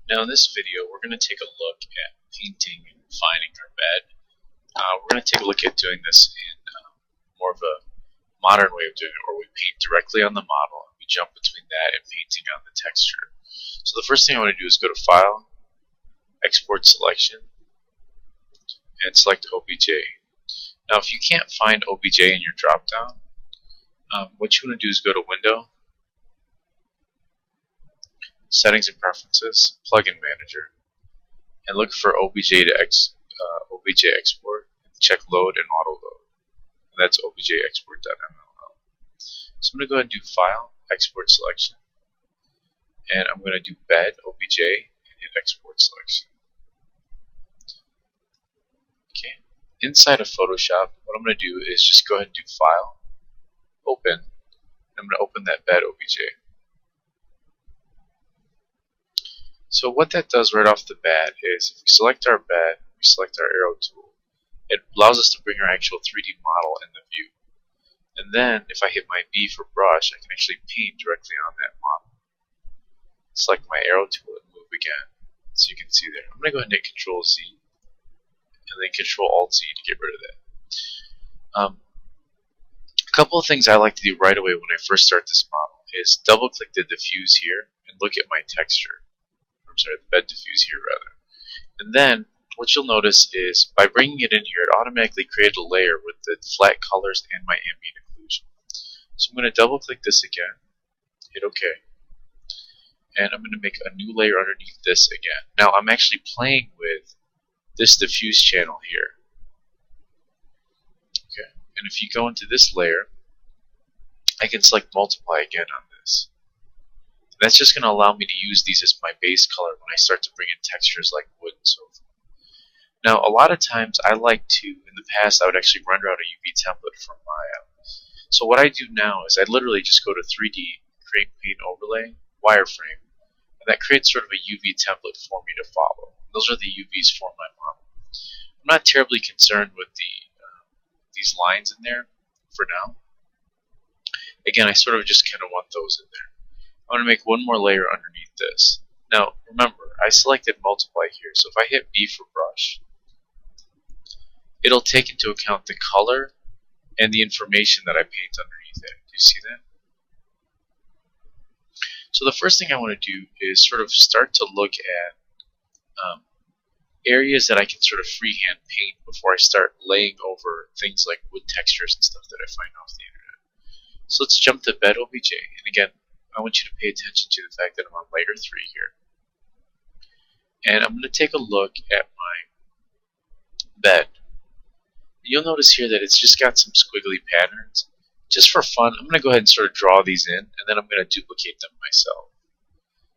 Now in this video we're going to take a look at painting and refining our bed. We're going to take a look at doing this in more of a modern way of doing it, where we paint directly on the model and we jump between that and painting on the texture. So the first thing I want to do is go to File, Export Selection, and select OBJ. Now if you can't find OBJ in your drop-down, what you want to do is go to Window, Settings and Preferences, Plugin Manager, and look for OBJ OBJ Export. Check Load and Auto Load. And that's OBJ Export.mll. So I'm going to go ahead and do File, Export Selection, and I'm going to do Bed, OBJ, and hit Export Selection. Okay. Inside of Photoshop, what I'm going to do is just go ahead and do File, Open. I'm going to open that Bed OBJ. So what that does right off the bat is if we select our bed, we select our arrow tool, it allows us to bring our actual 3D model in the view. And then if I hit my B for brush, I can actually paint directly on that model. Select my arrow tool and move again. So you can see there. I'm going to go ahead and hit Control Z and then Control Alt Z to get rid of that. A couple of things I like to do right away when I first start this model is double click the diffuse here and look at my texture. The bed diffuse here rather. And then what you'll notice is by bringing it in here, it automatically created a layer with the flat colors and my ambient occlusion. So I'm going to double click this again, hit OK, and I'm going to make a new layer underneath this again. Now I'm actually playing with this diffuse channel here. Okay, and if you go into this layer, I can select multiply again on this. That's just going to allow me to use these as my base color when I start to bring in textures like wood and so forth. Now, a lot of times I like to, in the past, I would actually render out a UV template from Maya. So what I do now is I literally just go to 3D, Create Paint Overlay, Wireframe, and that creates sort of a UV template for me to follow. Those are the UVs for my model. I'm not terribly concerned with these lines in there for now. Again, I sort of just kind of want those in there. I'm going to make one more layer underneath this. Now, remember, I selected multiply here, so if I hit B for brush, it'll take into account the color and the information that I paint underneath it. Do you see that? So the first thing I want to do is sort of start to look at areas that I can sort of freehand paint before I start laying over things like wood textures and stuff that I find off the internet. So let's jump to Bed OBJ, and again, I want you to pay attention to the fact that I'm on layer 3 here. And I'm going to take a look at my bed. You'll notice here that it's just got some squiggly patterns. Just for fun, I'm going to go ahead and sort of draw these in, and then I'm going to duplicate them myself.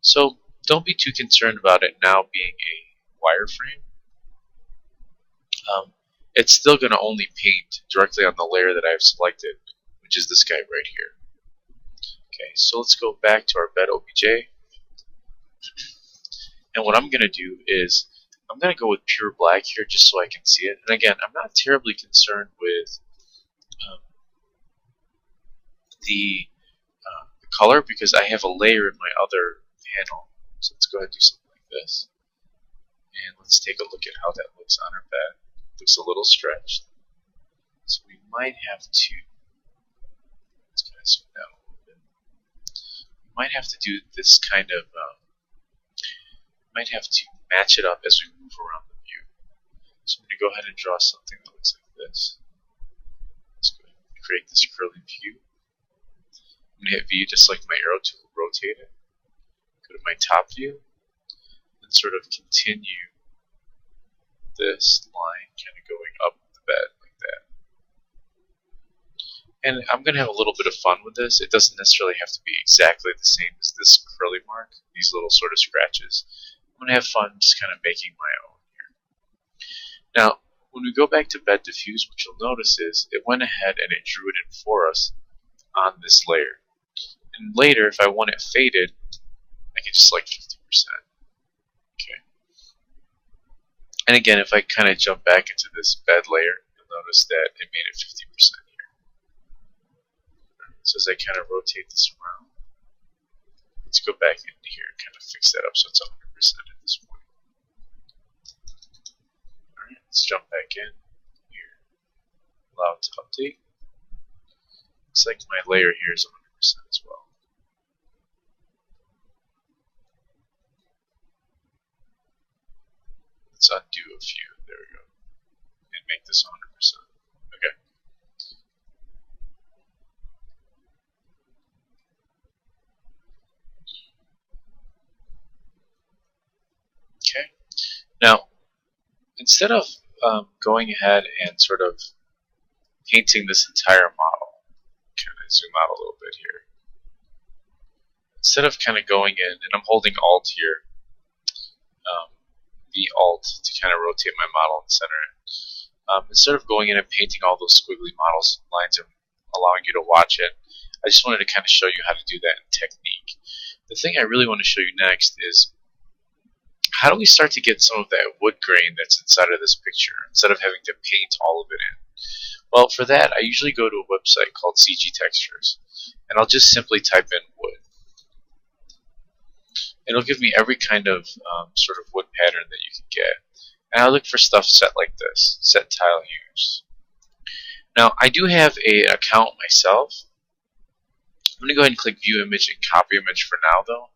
So don't be too concerned about it now being a wireframe. It's still going to only paint directly on the layer that I've selected, which is this guy right here. Okay, so let's go back to our bed OBJ. And what I'm going to do is I'm going to go with pure black here just so I can see it. And again, I'm not terribly concerned with the color because I have a layer in my other panel. So let's go ahead and do something like this. And let's take a look at how that looks on our bed. It looks a little stretched. So we might have to, let's kind of zoom out a little bit. We might have to do this kind of, might have to match it up as we move around the view. So I'm going to go ahead and draw something that looks like this. Let's go ahead and create this curly view. I'm going to hit V to select my arrow tool, rotate it, go to my top view, and sort of continue this line kind of going up the bed like that. And I'm going to have a little bit of fun with this. It doesn't necessarily have to be exactly the same as this curly mark, these little sort of scratches. I'm going to have fun just kind of making my own here. Now, when we go back to Bed Diffuse, what you'll notice is it went ahead and it drew it in for us on this layer. And later, if I want it faded, I can just select 50%. Okay. And again, if I kind of jump back into this bed layer, you'll notice that it made it 50% here. So as I kind of rotate this around, Let's go back into here and kind of fix that up so it's 100% at this point. Alright, let's jump back in here. Allow it to update. Looks like my layer here is 100% as well. Let's undo a few. There we go. And make this 100%. Okay. Okay. Now, instead of going ahead and sort of painting this entire model, kind of zoom out a little bit here. Instead of kind of going in, and I'm holding Alt here, the Alt to kind of rotate my model and center it. Instead of going in and painting all those squiggly models lines and allowing you to watch it, I just wanted to kind of show you how to do that in Technique. The thing I really want to show you next is how do we start to get some of that wood grain that's inside of this picture instead of having to paint all of it in. Well, for that I usually go to a website called CG Textures, and I'll just simply type in wood. It'll give me every kind of sort of wood pattern that you can get. And I look for stuff set like this, set tile hues. Now, I do have an account myself. I'm going to go ahead and click View Image and Copy Image for now, though.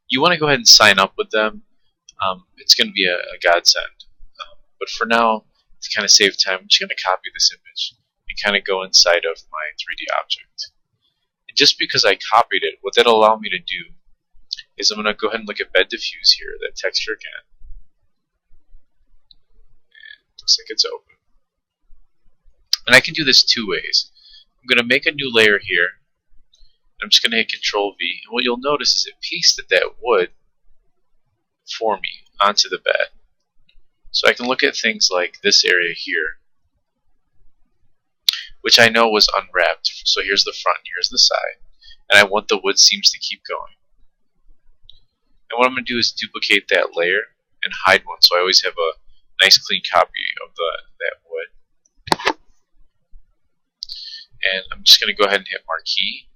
You want to go ahead and sign up with them. It's going to be a godsend. But for now, to kind of save time, I'm just going to copy this image and kind of go inside of my 3D object. And just because I copied it, what that'll allow me to do is I'm going to go ahead and look at bed diffuse here, that texture again. And looks like it's open. And I can do this two ways. I'm going to make a new layer here. I'm just going to hit Control V, and what you'll notice is it pasted that wood for me onto the bed. So I can look at things like this area here, which I know was unwrapped. So here's the front, here's the side, and I want the wood seams to keep going. And what I'm going to do is duplicate that layer and hide one, so I always have a nice clean copy of that wood. And I'm just going to go ahead and hit Marquee.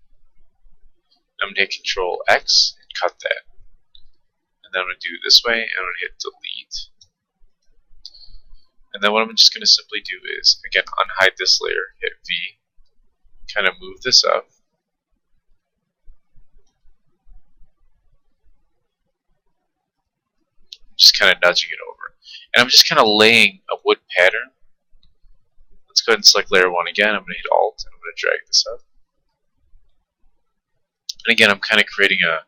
I'm going to hit Control X and cut that. And then I'm going to do it this way, and I'm going to hit Delete. And then what I'm just going to simply do is, again, unhide this layer, hit V, kind of move this up. Just kind of nudging it over. And I'm just kind of laying a wood pattern. Let's go ahead and select layer 1 again. I'm going to hit Alt, and I'm going to drag this up. And again, I'm kind of creating a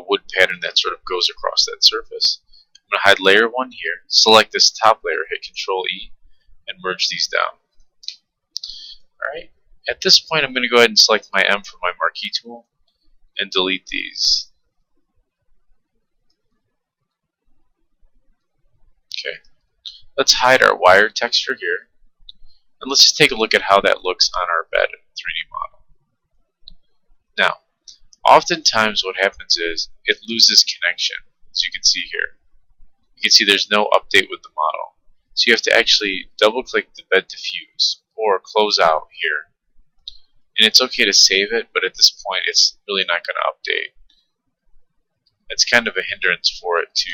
wood pattern that sort of goes across that surface. I'm going to hide layer 1 here, select this top layer, hit Control E, and merge these down. Alright, at this point I'm going to go ahead and select my M from my marquee tool and delete these. Okay, let's hide our wire texture here, and let's just take a look at how that looks on our bed in 3D model. Now, oftentimes what happens is it loses connection, as you can see here. You can see there's no update with the model. So you have to actually double click the bed diffuse or close out here. And it's okay to save it, but at this point it's really not going to update. It's kind of a hindrance for it to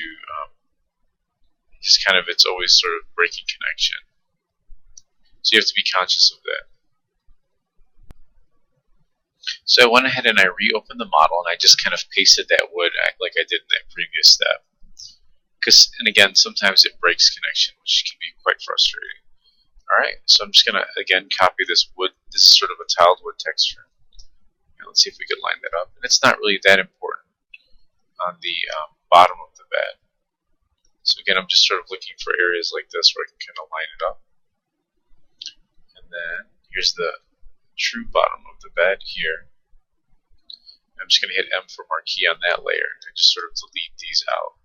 it's always sort of breaking connection. So you have to be conscious of that. So I went ahead and I reopened the model, and I just kind of pasted that wood like I did in that previous step. And again, sometimes it breaks connection, which can be quite frustrating. Alright, so I'm just going to, again, copy this wood. This is sort of a tiled wood texture. And let's see if we can line that up. And it's not really that important on the bottom of the bed. So again, I'm just sort of looking for areas like this where I can kind of line it up. And then here's the true bottom of the bed here. I'm just going to hit M for marquee on that layer and just sort of delete these out.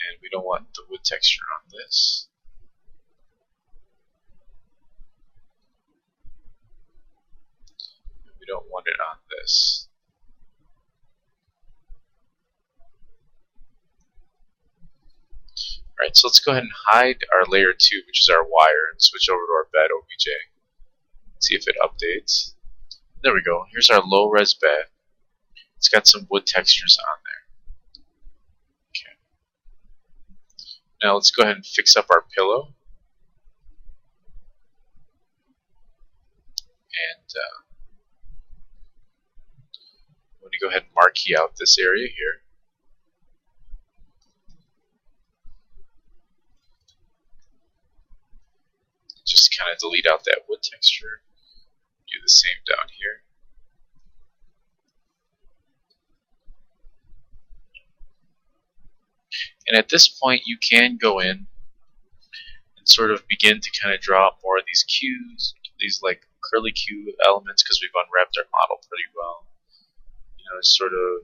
And we don't want the wood texture on this. And we don't want it on this. Alright, so let's go ahead and hide our layer 2, which is our wire, and switch over to our bed OBJ. See if it updates. There we go. Here's our low res bed. It's got some wood textures on there. Okay. Now let's go ahead and fix up our pillow. And I'm going to go ahead and marquee out this area here. Just kind of delete out that wood texture. Do the same down here. And at this point, you can go in and sort of begin to kind of draw up more of these cues, these like curly cue elements, because we've unwrapped our model pretty well. You know, sort of,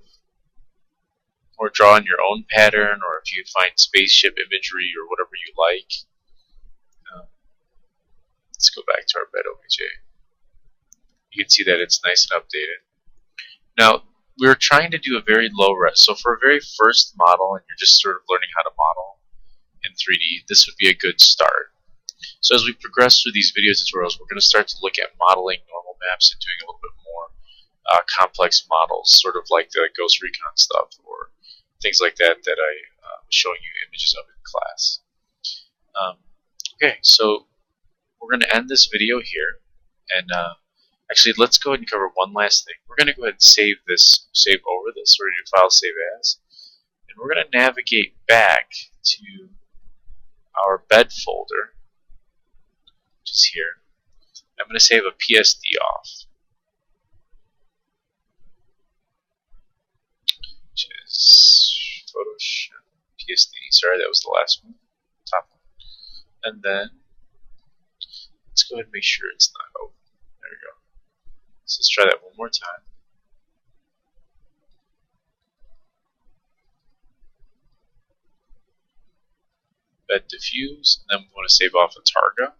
or draw in your own pattern, or if you find spaceship imagery or whatever you like. Let's go back to our bed OBJ. You can see that it's nice and updated. Now, we're trying to do a very low res. So for a very first model, and you're just sort of learning how to model in 3D, this would be a good start. So as we progress through these video tutorials, we're going to start to look at modeling normal maps and doing a little bit more complex models, sort of like the Ghost Recon stuff or things like that that I was showing you images of in class. Okay, so we're going to end this video here, and actually let's go ahead and cover one last thing. We're going to go ahead and save over this, or do file save as, and we're going to navigate back to our bed folder, which is here. I'm going to save a PSD off, which is Photoshop PSD. Sorry, that was the last one, top one. And then let's go ahead and make sure it's not open. There we go. So let's try that one more time. Bed diffuse, and then we want to save off a targa.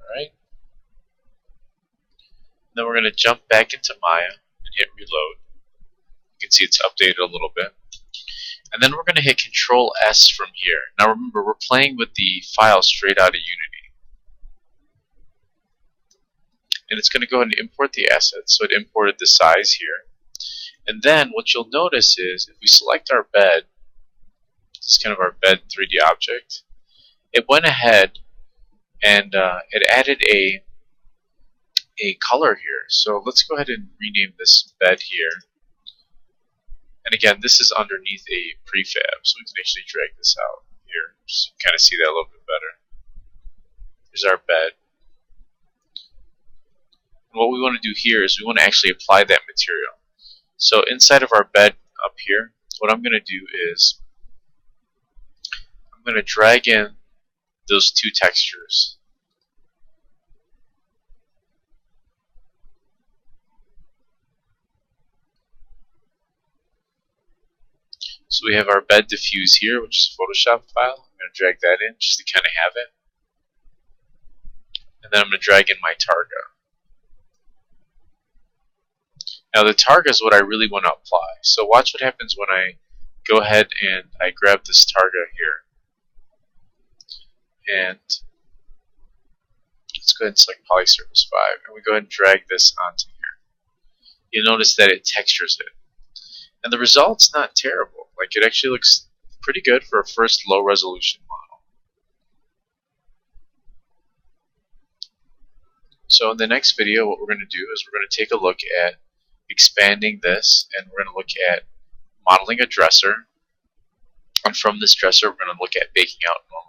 Alright. Then we're going to jump back into Maya and hit reload. You can see it's updated a little bit. And then we're going to hit Control S from here. Now remember, we're playing with the file straight out of Unity. And it's going to go ahead and import the assets. So it imported the size here. And then what you'll notice is if we select our bed, this is kind of our bed 3D object, it went ahead and it added a color here. So let's go ahead and rename this bed here. And again, this is underneath a prefab, so we can actually drag this out here. Just kind of see that a little bit better. Here's our bed. And what we want to do here is we want to actually apply that material. So inside of our bed up here, what I'm going to do is I'm going to drag in those two textures. So we have our bed diffuse here, which is a Photoshop file. I'm going to drag that in just to kind of have it. And then I'm going to drag in my targa. Now the targa is what I really want to apply. So watch what happens when I go ahead and I grab this targa here. And let's go ahead and select Polysurface 5. And we go ahead and drag this onto here. You'll notice that it textures it. And the result's not terrible. Like, it actually looks pretty good for a first low resolution model. So in the next video, what we're going to do is we're going to take a look at expanding this, and we're going to look at modeling a dresser. And from this dresser, we're going to look at baking out normal